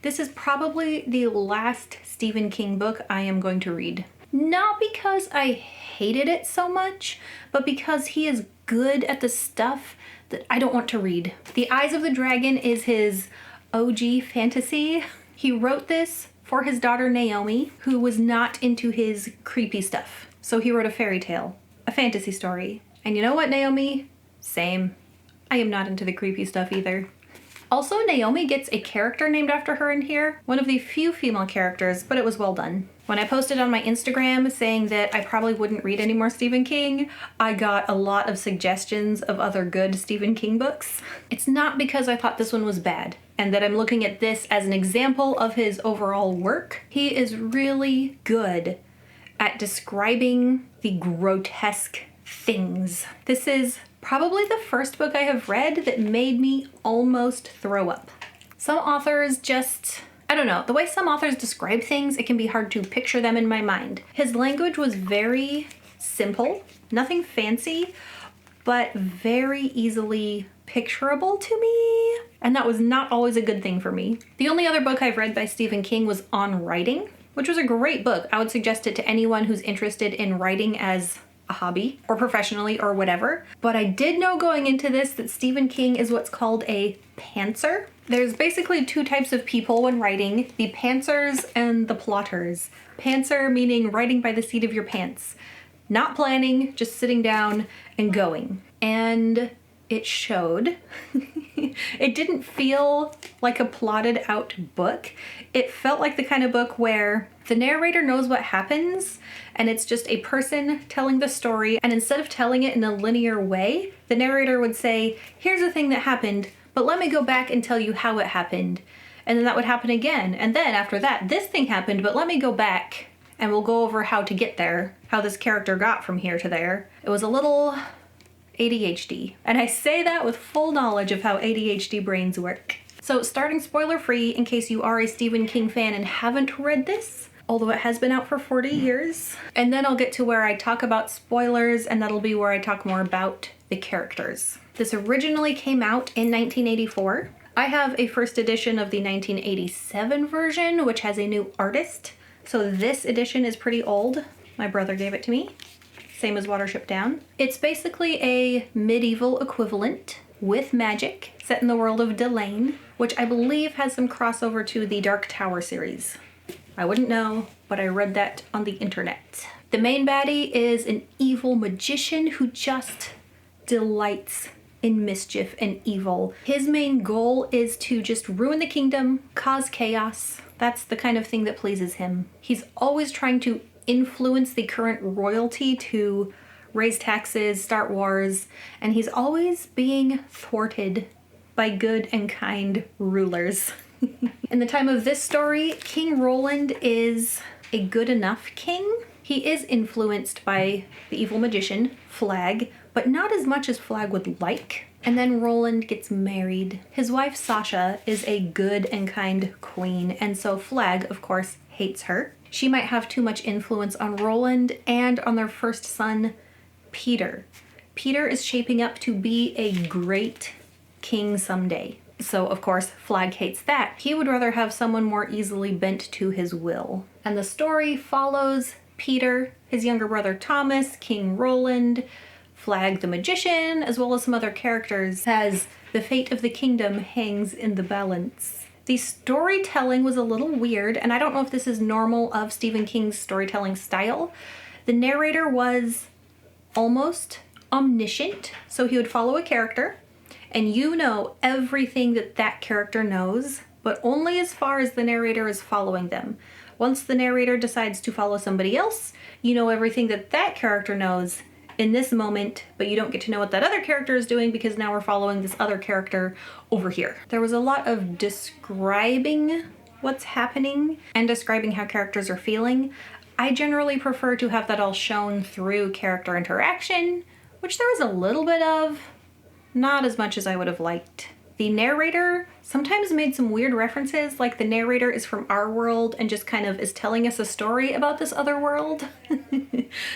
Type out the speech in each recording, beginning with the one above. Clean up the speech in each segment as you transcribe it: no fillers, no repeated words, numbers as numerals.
This is probably the last Stephen King book I am going to read. Not because I hated it so much, but because he is good at the stuff that I don't want to read. The Eyes of the Dragon is his OG fantasy. He wrote this for his daughter Naomi, who was not into his creepy stuff. So he wrote a fairy tale, a fantasy story. And you know what, Naomi? Same. I am not into the creepy stuff either. Also, Naomi gets a character named after her in here. One of the few female characters, but it was well done. When I posted on my Instagram saying that I probably wouldn't read any more Stephen King, I got a lot of suggestions of other good Stephen King books. It's not because I thought this one was bad and that I'm looking at this as an example of his overall work. He is really good at describing the grotesque things. This is probably the first book I have read that made me almost throw up. Some authors just, I don't know, the way some authors describe things, it can be hard to picture them in my mind. His language was very simple, nothing fancy, but very easily picturable to me. And that was not always a good thing for me. The only other book I've read by Stephen King was On Writing, which was a great book. I would suggest it to anyone who's interested in writing as a hobby or professionally or whatever. But I did know going into this that Stephen King is what's called a pantser. There's basically two types of people when writing, the pantsers and the plotters. Pantser meaning writing by the seat of your pants. Not planning, just sitting down and going. And it showed. It didn't feel like a plotted out book. It felt like the kind of book where the narrator knows what happens and it's just a person telling the story, and instead of telling it in a linear way, the narrator would say, here's the thing that happened, but let me go back and tell you how it happened. And then that would happen again. And then after that, this thing happened, but let me go back and we'll go over how to get there, how this character got from here to there. It was a little ADHD. And I say that with full knowledge of how ADHD brains work. So starting spoiler free in case you are a Stephen King fan and haven't read this, although it has been out for 40 years. And then I'll get to where I talk about spoilers, and that'll be where I talk more about the characters. This originally came out in 1984. I have a first edition of the 1987 version, which has a new artist. So this edition is pretty old. My brother gave it to me. Same as Watership Down. It's basically a medieval equivalent with magic set in the world of Delane, which I believe has some crossover to the Dark Tower series. I wouldn't know, but I read that on the internet. The main baddie is an evil magician who just delights in mischief and evil. His main goal is to just ruin the kingdom, cause chaos. That's the kind of thing that pleases him. He's always trying to influence the current royalty to raise taxes, start wars, and he's always being thwarted by good and kind rulers. In the time of this story, King Roland is a good enough king. He is influenced by the evil magician, Flag, but not as much as Flag would like. And then Roland gets married. His wife, Sasha, is a good and kind queen, and so Flag, of course, hates her. She might have too much influence on Roland and on their first son, Peter. Peter is shaping up to be a great king someday. So, of course, Flag hates that. He would rather have someone more easily bent to his will. And the story follows Peter, his younger brother Thomas, King Roland, Flag the magician, as well as some other characters, as the fate of the kingdom hangs in the balance. The storytelling was a little weird, and I don't know if this is normal of Stephen King's storytelling style. The narrator was almost omniscient, so he would follow a character, and you know everything that that character knows, but only as far as the narrator is following them. Once the narrator decides to follow somebody else, you know everything that that character knows in this moment, but you don't get to know what that other character is doing because now we're following this other character over here. There was a lot of describing what's happening and describing how characters are feeling. I generally prefer to have that all shown through character interaction, which there was a little bit of, not as much as I would have liked. The narrator sometimes made some weird references, like the narrator is from our world and just kind of is telling us a story about this other world.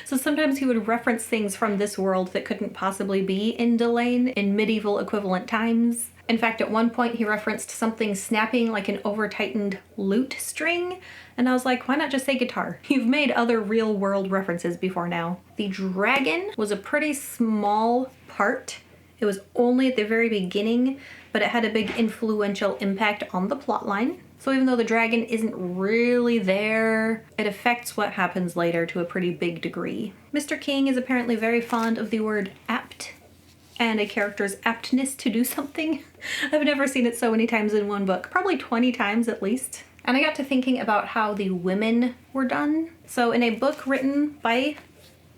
So sometimes he would reference things from this world that couldn't possibly be in Delane in medieval equivalent times. In fact, at one point he referenced something snapping like an over-tightened lute string, and I was like, why not just say guitar? You've made other real world references before now. The dragon was a pretty small part. It was only at the very beginning, but it had a big influential impact on the plotline. So even though the dragon isn't really there, it affects what happens later to a pretty big degree. Mr. King is apparently very fond of the word apt and a character's aptness to do something. I've never seen it so many times in one book, probably 20 times at least. And I got to thinking about how the women were done. So in a book written by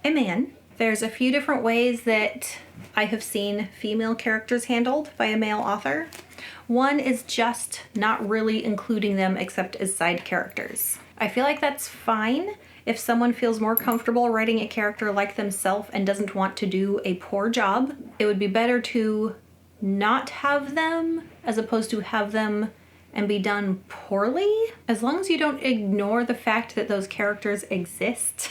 a man, there's a few different ways that I have seen female characters handled by a male author. One is just not really including them except as side characters. I feel like that's fine if someone feels more comfortable writing a character like themselves and doesn't want to do a poor job. It would be better to not have them as opposed to have them and be done poorly. As long as you don't ignore the fact that those characters exist.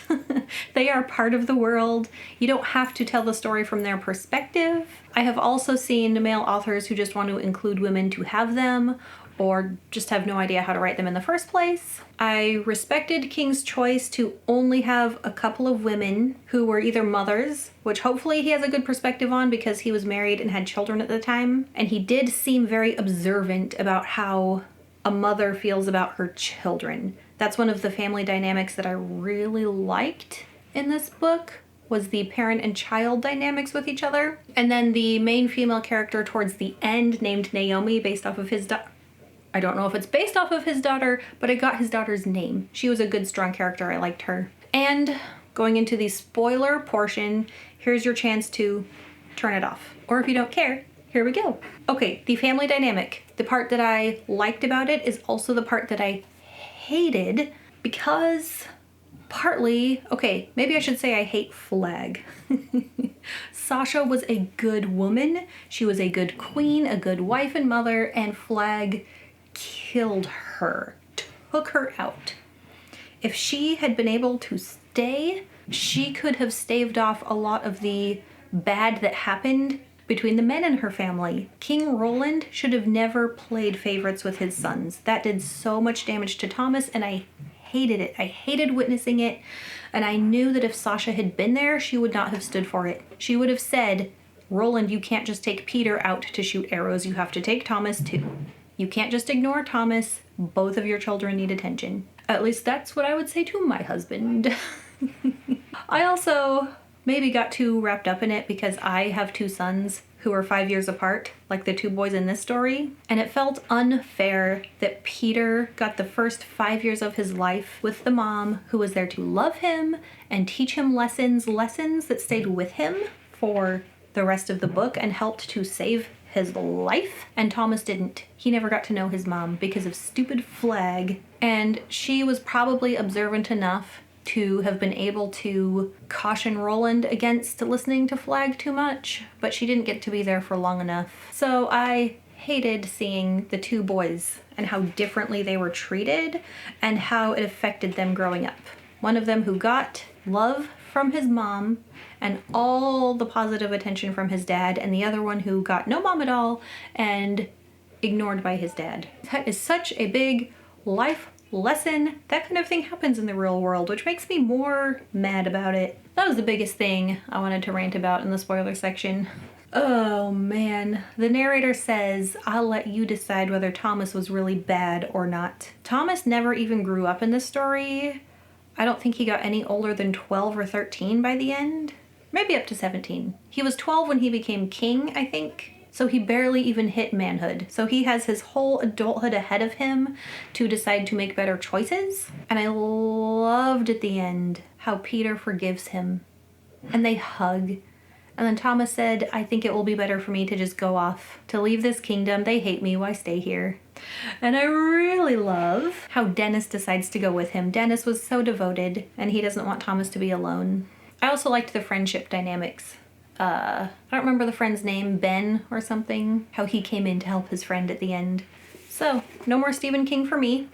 They are part of the world. You don't have to tell the story from their perspective. I have also seen male authors who just want to include women to have them, or just have no idea how to write them in the first place. I respected King's choice to only have a couple of women who were either mothers, which hopefully he has a good perspective on because he was married and had children at the time. And he did seem very observant about how a mother feels about her children. That's one of the family dynamics that I really liked in this book, was the parent and child dynamics with each other. And then the main female character towards the end, named Naomi, based off of his I don't know if it's based off of his daughter, but I got his daughter's name. She was a good, strong character. I liked her. And going into the spoiler portion, here's your chance to turn it off. Or if you don't care, here we go. Okay, the family dynamic. The part that I liked about it is also the part that I hated because partly, okay, maybe I should say I hate Flag. Sasha was a good woman. She was a good queen, a good wife and mother, and Flag killed her, took her out. If she had been able to stay, she could have staved off a lot of the bad that happened between the men in her family. King Roland should have never played favorites with his sons. That did so much damage to Thomas, and I hated it. I hated witnessing it, and I knew that if Sasha had been there, she would not have stood for it. She would have said, Roland, you can't just take Peter out to shoot arrows. You have to take Thomas too. You can't just ignore Thomas. Both of your children need attention. At least that's what I would say to my husband. I also maybe got too wrapped up in it because I have two sons who are 5 years apart, like the two boys in this story. And it felt unfair that Peter got the first 5 years of his life with the mom who was there to love him and teach him lessons that stayed with him for the rest of the book and helped to save his life, and Thomas didn't. He never got to know his mom because of stupid Flag, and she was probably observant enough to have been able to caution Roland against listening to Flag too much, but she didn't get to be there for long enough. So I hated seeing the two boys and how differently they were treated and how it affected them growing up. One of them who got love from his mom and all the positive attention from his dad, and the other one who got no mom at all and ignored by his dad. That is such a big life lesson. That kind of thing happens in the real world, which makes me more mad about it. That was the biggest thing I wanted to rant about in the spoiler section. Oh man. The narrator says, I'll let you decide whether Thomas was really bad or not. Thomas never even grew up in this story. I don't think he got any older than 12 or 13 by the end. Maybe up to 17. He was 12 when he became king, I think. So he barely even hit manhood. So he has his whole adulthood ahead of him to decide to make better choices. And I loved at the end how Peter forgives him. And they hug. And then Thomas said, I think it will be better for me to just go off, to leave this kingdom. They hate me. Why stay here? And I really love how Dennis decides to go with him. Dennis was so devoted, and he doesn't want Thomas to be alone. I also liked the friendship dynamics. I don't remember the friend's name, Ben or something, how he came in to help his friend at the end. So, no more Stephen King for me.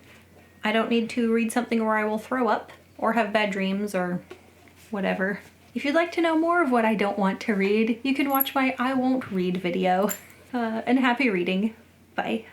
I don't need to read something where I will throw up or have bad dreams or whatever. If you'd like to know more of what I don't want to read, you can watch my I Won't Read video. And happy reading. Bye.